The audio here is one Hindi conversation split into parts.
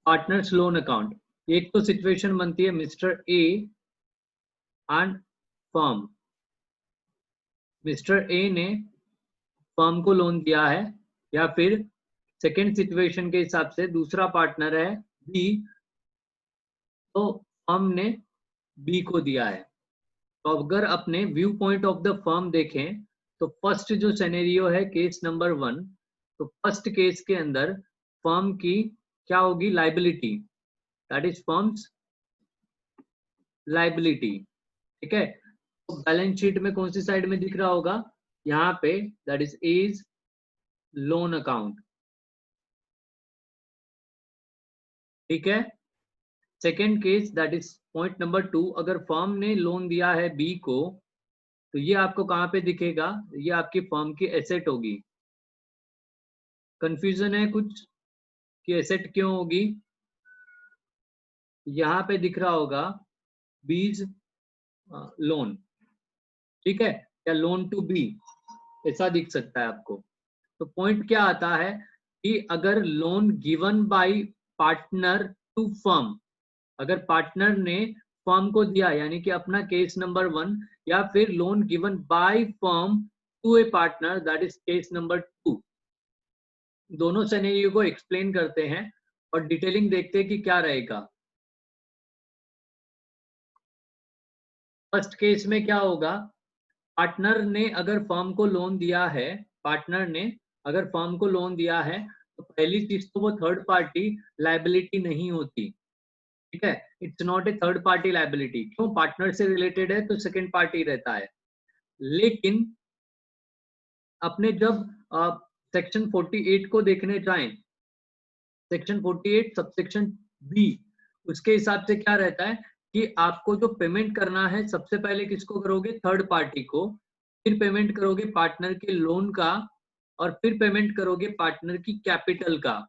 Partners loan account. एक तो सिचुएशन बनती है mister A and firm. Mister A ने फर्म को लोन दिया है, या फिर सेकेंड सिचुएशन के हिसाब से दूसरा पार्टनर है बी, तो फर्म ने बी को दिया है। तो अगर अपने view point of the firm देखें तो फर्स्ट जो सिनेरियो है केस नंबर 1, तो फर्स्ट केस के अंदर फर्म की क्या होगी, liability, that is firms liability. ठीक है, तो बैलेंस शीट में कौन सी साइड में दिख रहा होगा, यहाँ पे, दैट इज लोन अकाउंट। ठीक है, second case that is point number 2, अगर फर्म ने लोन दिया है बी को, तो ये आपको कहां पे दिखेगा, ये आपकी फर्म की एसेट होगी। कंफ्यूजन है कुछ कि एसेट क्यों होगी, यहाँ पे दिख रहा होगा बीज लोन। ठीक है, या लोन टू बी, ऐसा दिख सकता है आपको। तो पॉइंट क्या आता है कि अगर loan given by partner to firm, अगर पार्टनर ने फर्म को दिया, यानी कि अपना केस नंबर 1, या फिर loan given by firm to a partner, that is case number 2। दोनों सिनेरियो को एक्सप्लेन करते हैं और डिटेलिंग देखते हैं कि क्या रहेगा। फर्स्ट केस में क्या होगा, पार्टनर ने अगर फर्म को लोन दिया है, पार्टनर ने अगर फर्म को लोन दिया है, तो पहली चीज तो वो थर्ड पार्टी लायबिलिटी नहीं होती। ठीक है, it's not a third party liability. क्यों, पार्टनर से रिलेटेड है तो सेकेंड पार्टी रहता है। लेकिन अपने जब सेक्शन 48 को देखने जाएं, सेक्शन 48 सबसेक्शन बी, उसके हिसाब से क्या रहता है कि आपको जो पेमेंट करना है सबसे पहले किसको करोगे, थर्ड पार्टी को, फिर पेमेंट करोगे पार्टनर के लोन का, और फिर पेमेंट करोगे पार्टनर की कैपिटल का।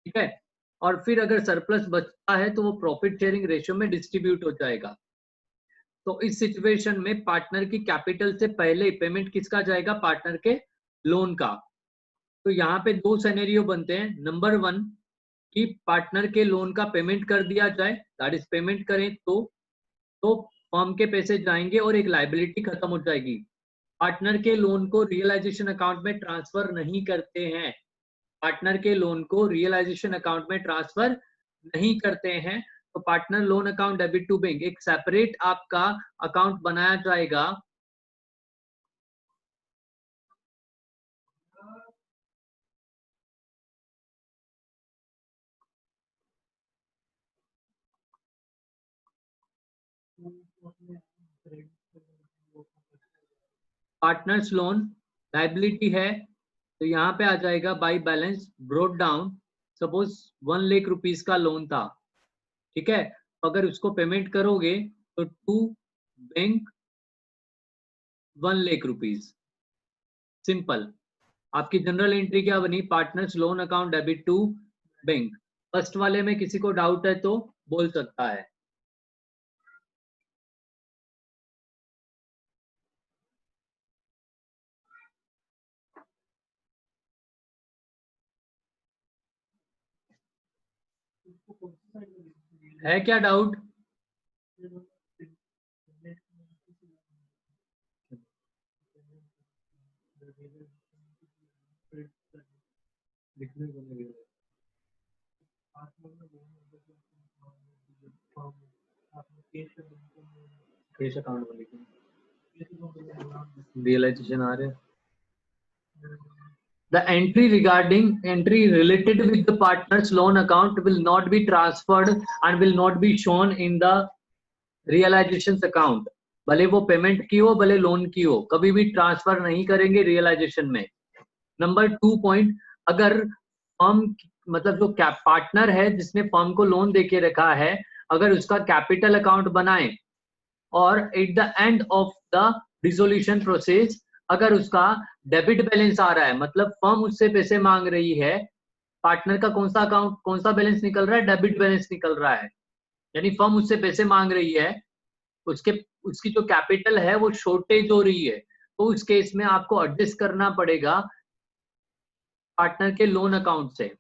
ठीक है, और फिर अगर सरप्लस बचता है तो वो प्रॉफिट शेयरिंग रेशियो में डिस्ट्रीब्यूट हो जाएगा। तो इस सिचुएशन में पार्टनर की कैपिटल से पहले पेमेंट किसका जाएगा, पार्टनर के लोन का। तो यहाँ पे दो सिनेरियो बनते हैं। नंबर 1 कि पार्टनर के लोन का पेमेंट कर दिया जाए, दैट इज पेमेंट करें तो फर्म के पैसे जाएंगे और एक लायबिलिटी खत्म हो जाएगी। पार्टनर के लोन को रियलाइजेशन अकाउंट में ट्रांसफर नहीं करते हैं, पार्टनर के लोन को रियलाइजेशन अकाउंट में ट्रांसफर नहीं करते हैं। तो partner loan account debit to bank एक सेपरेट आपका अकाउंट बनाया जाएगा। पार्टनर्स लोन लायबिलिटी है, तो यहाँ पे आ जाएगा by balance brought down. Suppose 1 lakh rupees का लोन था, ठीक है, अगर उसको पेमेंट करोगे तो to bank 1 lakh rupees. Simple, आपकी जनरल एंट्री क्या बनी, partners loan account debit to bank. First वाले में किसी को डाउट है तो बोल सकता है। है क्या डाउट? केस अकाउंट रियलाइजेशन आ रहे हैं। The entry related with the partner's loan account will not be transferred and will not be shown in the realization account। भले वो पेमेंट की हो भले लोन की हो, कभी भी ट्रांसफर नहीं करेंगे रियलाइजेशन में। नंबर 2 पॉइंट, अगर फर्म मतलब जो पार्टनर है जिसने फर्म को लोन देके रखा है, अगर उसका कैपिटल अकाउंट बनाए और at the end of the resolution process अगर उसका डेबिट बैलेंस आ रहा है, मतलब फर्म उससे पैसे मांग रही है, पार्टनर का कौन सा अकाउंट कौन सा बैलेंस निकल रहा है, डेबिट बैलेंस निकल रहा है, यानी फर्म उससे पैसे मांग रही है, उसकी जो कैपिटल है वो शॉर्टेज हो रही है, तो उस केस में आपको एडजस्ट करना पड़ेगा पार्टनर के लोन अकाउंट से।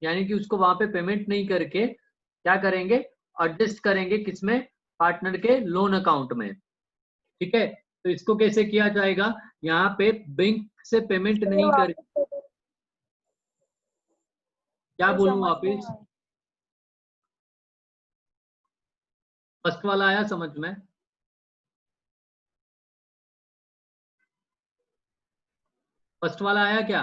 यानी कि उसको वहां पे पेमेंट नहीं करके क्या करेंगे, एडजस्ट करेंगे किसमें, पार्टनर के लोन अकाउंट में। ठीक है, तो इसको कैसे किया जाएगा, यहाँ पे बैंक से पेमेंट नहीं कर, क्या बोलूं वापिस, फर्स्ट वाला आया समझ में? फर्स्ट वाला आया क्या?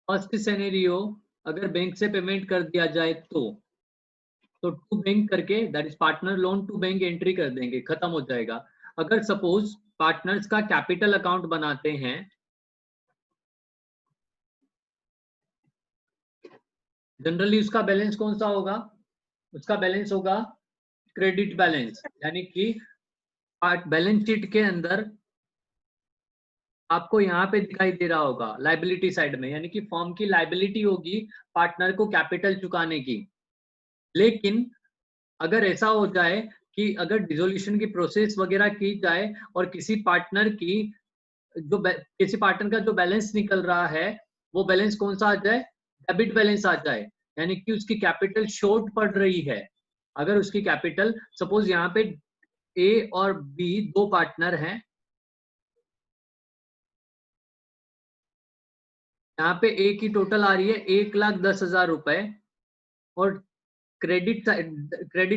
फर्स्ट सिनेरियो, अगर बैंक से पेमेंट कर दिया जाए तो टू बैंक करके, that is partner loan to bank entry कर देंगे, खत्म हो जाएगा। अगर सपोज पार्टनर्स का कैपिटल अकाउंट बनाते हैं, जनरली उसका बैलेंस कौन सा होगा, उसका बैलेंस होगा क्रेडिट बैलेंस, यानी कि बैलेंस शीट के अंदर आपको यहाँ पे दिखाई दे रहा होगा लाइबिलिटी साइड में, यानी कि फर्म की लाइबिलिटी होगी पार्टनर को कैपिटल चुकाने की। लेकिन अगर ऐसा हो जाए कि अगर डिसोल्यूशन की प्रोसेस वगैरह की जाए और किसी पार्टनर की किसी पार्टनर का जो बैलेंस निकल रहा है वो बैलेंस कौन सा आ जाए, डेबिट बैलेंस आ जाए, यानी कि उसकी कैपिटल शॉर्ट पड़ रही है। अगर उसकी कैपिटल, सपोज यहाँ पे ए और बी दो पार्टनर हैं, यहाँ पे ए की टोटल आ रही है 1,10,000 रुपए, और क्रेडिट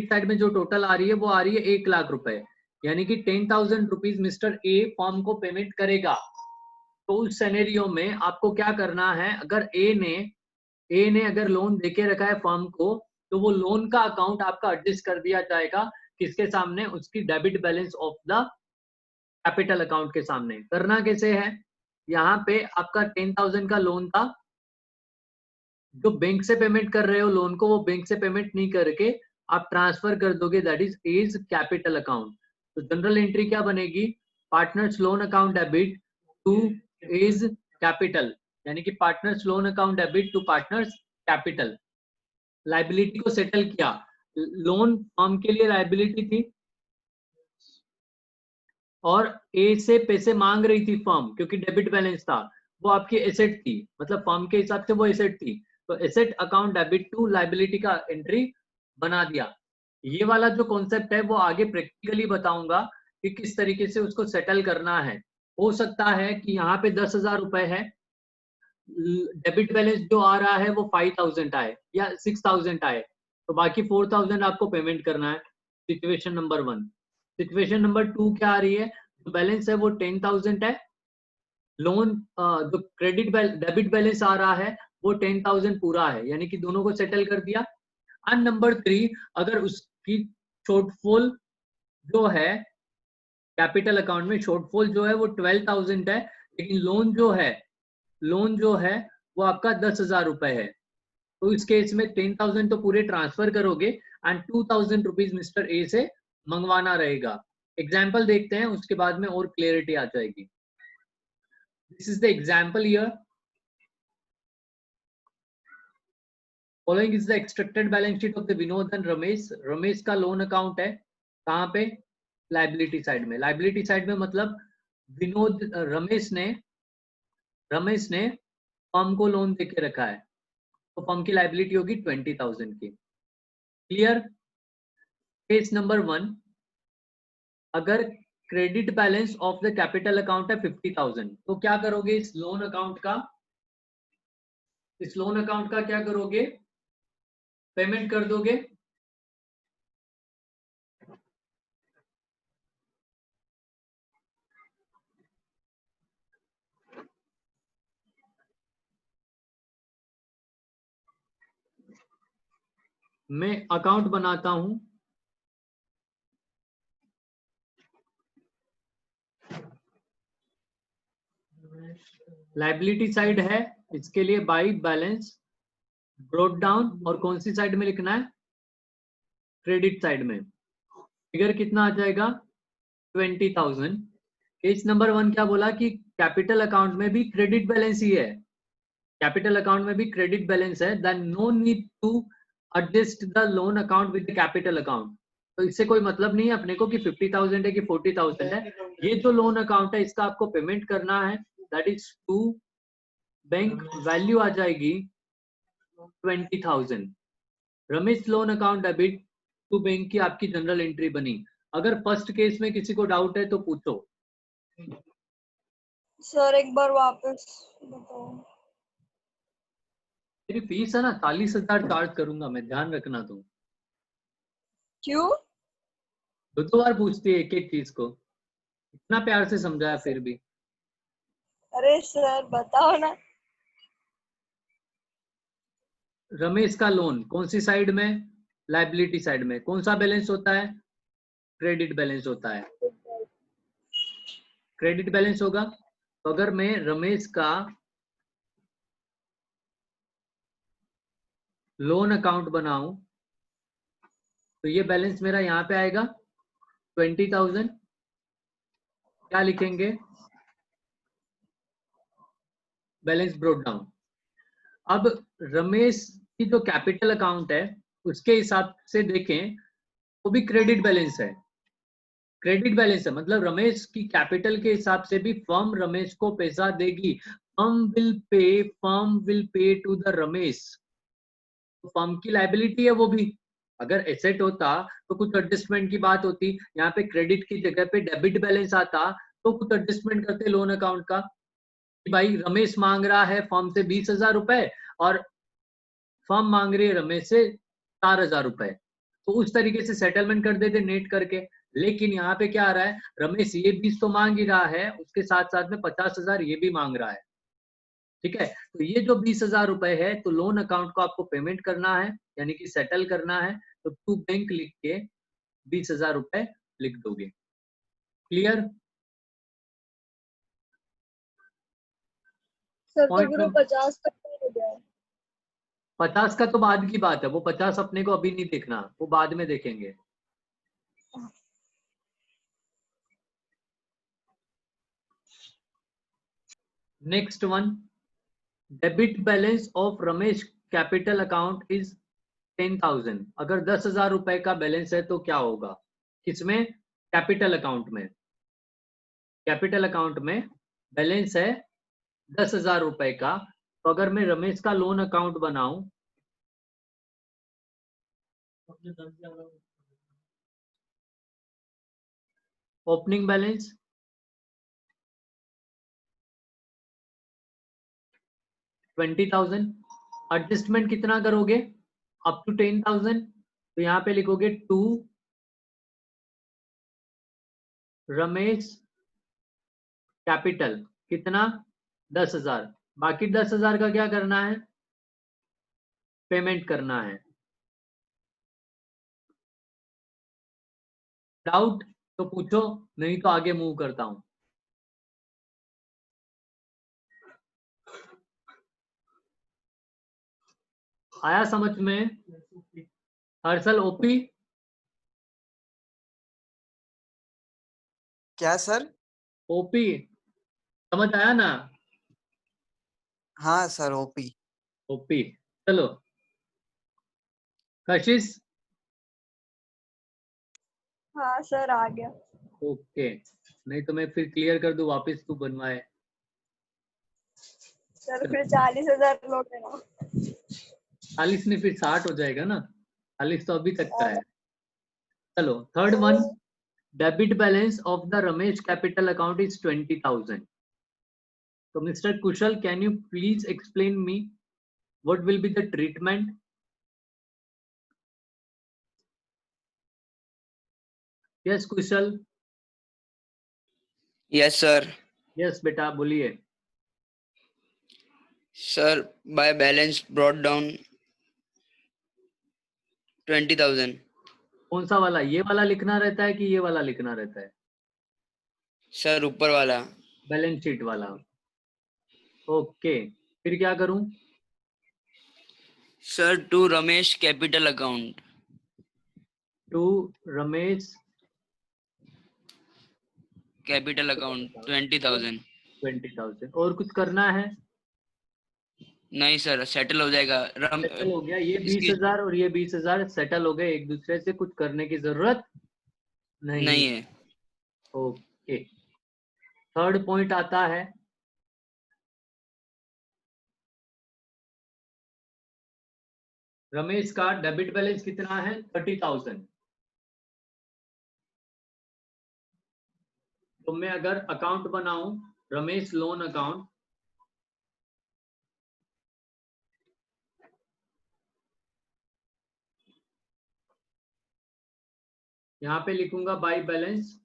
साइड में जो टोटल आ रही है वो आ रही है 1,00,000 रुपए, यानी कि 10,000 रुपीज मिस्टर ए फॉर्म को पेमेंट करेगा। तो उस सिनेरियो में आपको क्या करना है, अगर ए ने अगर लोन देके रखा है फॉर्म को, तो वो लोन का अकाउंट आपका एडजस्ट कर दिया जाएगा किसके सामने, उसकी debit balance of the capital account के सामने। करना कैसे है, यहाँ पे आपका 10,000 का लोन था, जो बैंक से पेमेंट कर रहे हो लोन को, वो बैंक से पेमेंट नहीं करके आप ट्रांसफर कर दोगे, दैट इज कैपिटल अकाउंट। तो जनरल एंट्री क्या बनेगी, partners loan account debit to is capital, यानी कि partners loan account debit to partners capital. Liability को सेटल किया, लोन फर्म के लिए लाइबिलिटी थी और ए से पैसे मांग रही थी फर्म, क्योंकि डेबिट बैलेंस था, वो आपकी एसेट थी, मतलब फर्म के हिसाब से वो एसेट थी। तो asset account debit to liability का एंट्री बना दिया। ये वाला जो कॉन्सेप्ट है वो आगे प्रैक्टिकली बताऊंगा कि किस तरीके से उसको सेटल करना है। हो सकता है कि यहाँ पे 10,000 रुपए है, डेबिट बैलेंस जो आ रहा है वो 5,000 आए या 6,000 आए, तो बाकी 4,000 आपको पेमेंट करना है। Situation number 1। सिचुएशन नंबर 2 क्या आ रही है, जो बैलेंस है वो 10,000 है, लोन जो क्रेडिट डेबिट बैलेंस आ रहा है वो 10,000 पूरा है, यानी कि दोनों को सेटल कर दिया। एंड नंबर 3, अगर उसकी शॉर्टफॉल जो है कैपिटल अकाउंट में, शॉर्टफॉल जो है वो 12,000 है, लेकिन लोन जो है वो आपका 10,000 रुपए है, तो इस केस में 10,000 तो पूरे ट्रांसफर करोगे एंड 2,000 रुपीज मिस्टर ए से मंगवाना रहेगा। एग्जाम्पल देखते हैं, उसके बाद में और क्लियरिटी आ जाएगी। This is the example here. Following is the extracted balance sheet of the Vinod and Ramesh. Ramesh का लोन अकाउंट है कहाँ पे, लाइबिलिटी साइड में। लाइबिलिटी साइड में मतलब विनोद रमेश ने फर्म को लोन देके रखा है, तो फर्म की लाइबिलिटी होगी 20,000 की। क्लियर। केस नंबर 1, अगर credit balance of the capital account है 50,000, तो क्या करोगे, इस लोन अकाउंट का क्या करोगे, पेमेंट कर दोगे। मैं अकाउंट बनाता हूं, लाइबिलिटी साइड है, इसके लिए बाई बैलेंस ब्रोट डाउन, और कौन सी साइड में लिखना है, क्रेडिट साइड में। फिगर कितना आ जाएगा, 20,000। केस नंबर 1 क्या बोला कि कैपिटल अकाउंट में भी क्रेडिट बैलेंस ही है, कैपिटल अकाउंट में भी क्रेडिट बैलेंस है, then no need to adjust the loan account with the capital account. तो इससे कोई मतलब नहीं है अपने को कि 50,000 है कि 40,000 है, ये जो लोन अकाउंट है इसका आपको पेमेंट करना है, that is to bank, value आ जाएगी 20,000। Ramesh loan account debit to bank की आपकी जनरल एंट्री बनी। अगर फर्स्ट केस में किसी को डाउट है तो पूछो। सर एक बार वापस बताओ। मेरी फीस है ना 40,000 चार्ज करूंगा मैं, ध्यान रखना तुम। क्यों? दो बार पूछती है एक एक चीज को, इतना प्यार से समझाया फिर भी। अरे सर बताओ ना। रमेश का लोन कौन सी साइड में, लाइबिलिटी साइड में, कौन सा बैलेंस होता है, क्रेडिट बैलेंस होता है, क्रेडिट बैलेंस होगा। तो अगर मैं रमेश का लोन अकाउंट बनाऊं तो ये बैलेंस मेरा यहाँ पे आएगा 20,000, क्या लिखेंगे, बैलेंस ब्रोट डाउन। अब रमेश की जो कैपिटल अकाउंट है उसके हिसाब से देखें वो भी क्रेडिट बैलेंस है, क्रेडिट बैलेंस है, मतलब रमेश की कैपिटल के हिसाब से भी फर्म रमेश को पैसा देगी, firm will pay to the Ramesh. तो फर्म की लाइबिलिटी है वो भी, अगर एसेट होता तो कुछ एडजस्टमेंट की बात होती, यहाँ पे क्रेडिट की जगह पे डेबिट बैलेंस आता तो कुछ एडजस्टमेंट करते लोन अकाउंट का, कि भाई रमेश मांग रहा है फर्म से 20,000 रुपए और फर्म मांग रही है रमेश से 4,000 रुपए, तो उस तरीके से सेटलमेंट कर देते नेट करके। लेकिन यहाँ पे क्या आ रहा है, रमेश ये 20 तो मांग ही रहा है, उसके साथ साथ में 50,000 ये भी मांग रहा है, ठीक है। तो ये जो 20,000 रुपए है तो लोन अकाउंट को आपको पेमेंट करना है, यानी कि सेटल करना है, तो टू बैंक लिख के 20,000 रुपए लिख दोगे। क्लियर? सर तो पॉइंट फिर वो 50 तक नहीं हो गया। 50 का तो बाद की बात है, वो 50 अपने को अभी नहीं देखना, वो बाद में देखेंगे। Next one, debit balance of Ramesh capital account is 10,000। अगर 10,000 रुपए का बैलेंस है तो क्या होगा, किसमें, कैपिटल अकाउंट में, कैपिटल अकाउंट में बैलेंस है 10,000 रुपए का। तो अगर मैं रमेश का लोन अकाउंट बनाऊं, ओपनिंग बैलेंस 20,000, एडजस्टमेंट कितना करोगे, अप टू 10,000, तो यहाँ पे लिखोगे टू रमेश कैपिटल, कितना, 10,000, बाकी 10,000 का क्या करना है, पेमेंट करना है। डाउट तो पूछो, नहीं तो आगे मूव करता हूं। आया समझ में? हर्षल, ओपी? क्या सर? ओपी समझ आया ना? हाँ सर, ओपी। ओपी, चलो कशिश। हाँ सर आ गया। ओके, नहीं तो मैं फिर क्लियर कर दूं वापस, तू बनवाए। सर फिर 40,000 लोगे ना? 40 नहीं, फिर 60 हो जाएगा ना, 40 तो अभी तक का है। चलो third one, debit balance of the Ramesh capital account is 20,000। तो mister Kusal, can you please explain me what will be the treatment? Yes Kusal. Yes sir. Yes बेटा बोलिए। Sir by balance brought down 20,000। कौन सा वाला, ये वाला लिखना रहता है कि ये वाला लिखना रहता है? सर ऊपर वाला। बैलेंस शीट वाला। ओके, फिर क्या करूं? Sir to Ramesh capital account. To Ramesh capital account 20,000। 20,000। और कुछ करना है? नहीं सर, सेटल हो जाएगा। सेटल हो गया। ये इसकी 20,000 और ये 20,000 सेटल हो गए, एक दूसरे से कुछ करने की जरूरत नहीं। नहीं है। ओके, थर्ड पॉइंट आता है रमेश का डेबिट बैलेंस कितना है? 30,000। तो मैं अगर अकाउंट बनाऊं रमेश लोन अकाउंट, यहाँ पे लिखूंगा बाई बैलेंस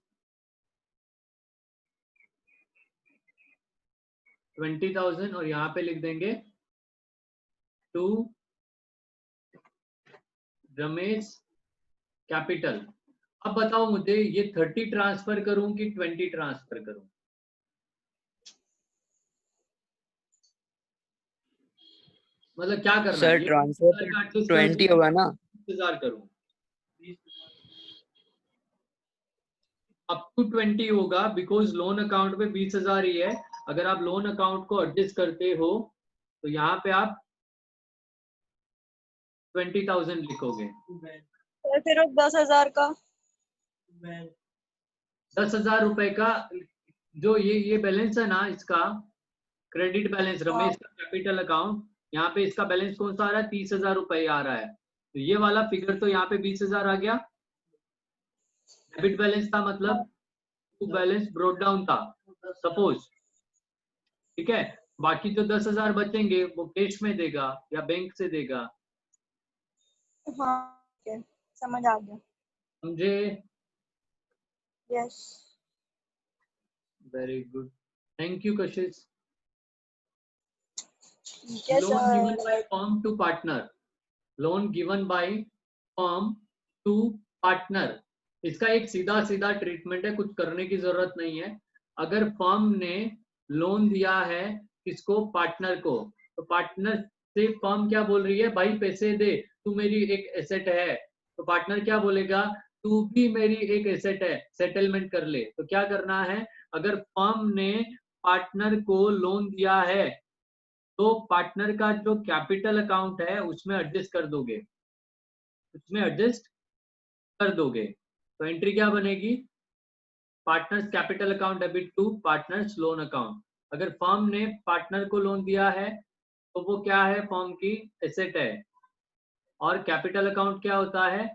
20,000 और यहाँ पे लिख देंगे टू रमेश कैपिटल। अब बताओ मुझे, ये 30 ट्रांसफर करूं कि 20 ट्रांसफर करूं? मतलब क्या करना सर है? ये ट्रांसफर 20,000 तो का एडजस्ट कर 20 दूं, होगा ना? 20,000 करूं? अप टू 20 होगा, बिकॉज लोन अकाउंट में 20,000 ही है। अगर आप लोन अकाउंट को एडजस्ट करते हो तो यहाँ पे आप 20,000 लिखोगे। सर फिर 10,000 का 10,000 रुपए का जो ये बैलेंस है ना, इसका क्रेडिट बैलेंस हाँ रमेश का कैपिटल अकाउंट, यहाँ पे इसका बैलेंस कौन सा आ रहा है? 30,000 रुपए आ रहा है। तो ये वाला फिगर तो यहाँ पे 20,000 आ गया। डेबिट बैलेंस था मतलब बैलेंस ब्रोट डाउन था सपोज, ठीक है। बाकी जो 10,000 बचेंगे वो कैश में देगा या बैंक से देगा। हाँ okay, समझ आ गया। समझे? Yes very good, thank you Kashish. ठीक है loan given sir. By firm to partner, loan given by firm to partner, इसका एक सीधा सीधा ट्रीटमेंट है, कुछ करने की जरूरत नहीं है। अगर फर्म ने लोन दिया है किसको? पार्टनर को, तो पार्टनर से फर्म क्या बोल रही है? भाई पैसे दे, तू मेरी एक एसेट है। तो पार्टनर क्या बोलेगा? तू भी मेरी एक एसेट है, सेटलमेंट कर ले। तो क्या करना है? अगर फर्म ने पार्टनर को लोन दिया है तो पार्टनर का जो कैपिटल अकाउंट है उसमें एडजस्ट कर दोगे, उसमें एडजस्ट कर दोगे। तो एंट्री क्या बनेगी? Partners capital account debit to partners loan account. अगर फर्म ने पार्टनर को लोन दिया है तो वो क्या है? फर्म की एसेट है। और कैपिटल अकाउंट क्या होता है?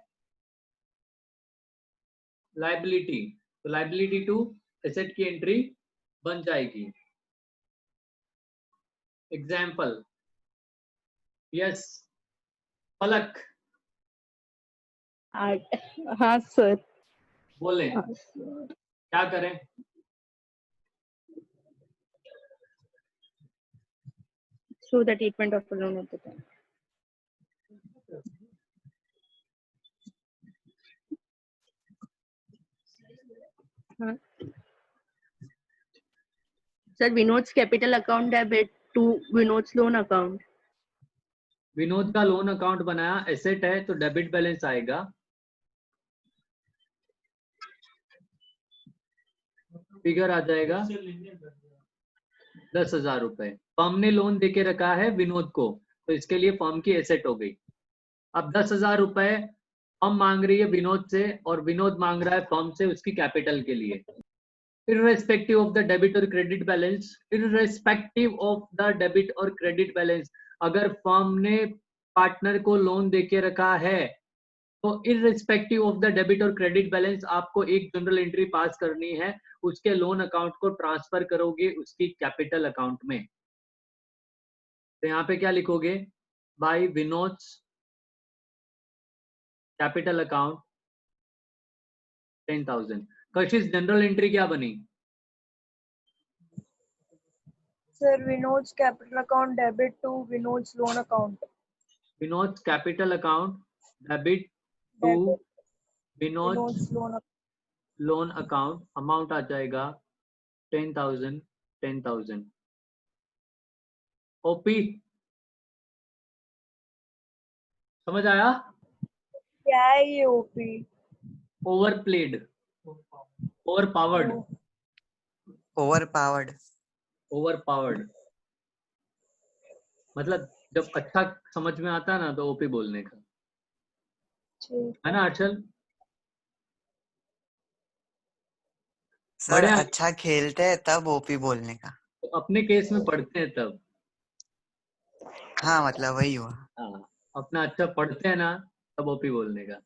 लाइबिलिटी। तो लाइबिलिटी टू एसेट की एंट्री बन जाएगी। एग्जाम्पल, यस पलक हाँ सर। बोले हाँ, क्या करें? show the treatment of a loan at the time. हाँ sir, Vinod's capital account debit to Vinod's loan account. Vinod का लोन अकाउंट बनाया, एसेट है तो डेबिट बैलेंस आएगा, फिगर आ जाएगा 10,000 रुपए। फर्म ने लोन देके रखा है विनोद को, तो इसके लिए फर्म की एसेट हो गई। अब 10,000 रुपए फर्म मांग रही है विनोद से और विनोद मांग रहा है फर्म से उसकी कैपिटल के लिए। irrespective of the debit और credit balance, irrespective of the debit और क्रेडिट बैलेंस, अगर फर्म ने पार्टनर को लोन देके रखा है तो irrespective of the डेबिट और क्रेडिट बैलेंस आपको एक जनरल एंट्री पास करनी है, उसके लोन अकाउंट को ट्रांसफर करोगे उसकी कैपिटल अकाउंट में। तो यहाँ पे क्या लिखोगे? By Vinod's capital account 10,000। Kashish journal entry क्या बनी? Sir Vinod's capital account debit to Vinod's loan account. Vinod's capital account debit to debit Vinod's Vinod's loan loan account, amount आ जाएगा 10,000 10,000। ओपी समझ आया? क्या है ये OP? Over played, over powered. Overpowered. Overpowered मतलब जब अच्छा समझ में आता है ना तो ओपी बोलने का, ठीक है ना अर्चल? सर बढ़िया। अच्छा खेलते हैं तब ओपी बोलने का। तो अपने केस में पढ़ते हैं तब। हाँ मतलब वही हुआ। हाँ, अपना अच्छा पढ़ते हैं ना तब ओपी बोलने का।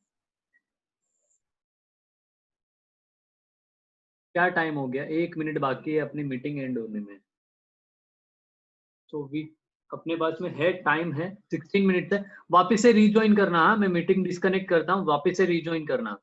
क्या टाइम हो गया? 1 मिनट बाकी है अपनी मीटिंग एंड होने में। तो वी अपने पास में है, टाइम है 16 मिनट है। वापस से रीजॉइन करना। हाँ, मैं मीटिंग डिस्कनेक्ट करता हूँ, वापस से रीजॉइन करना।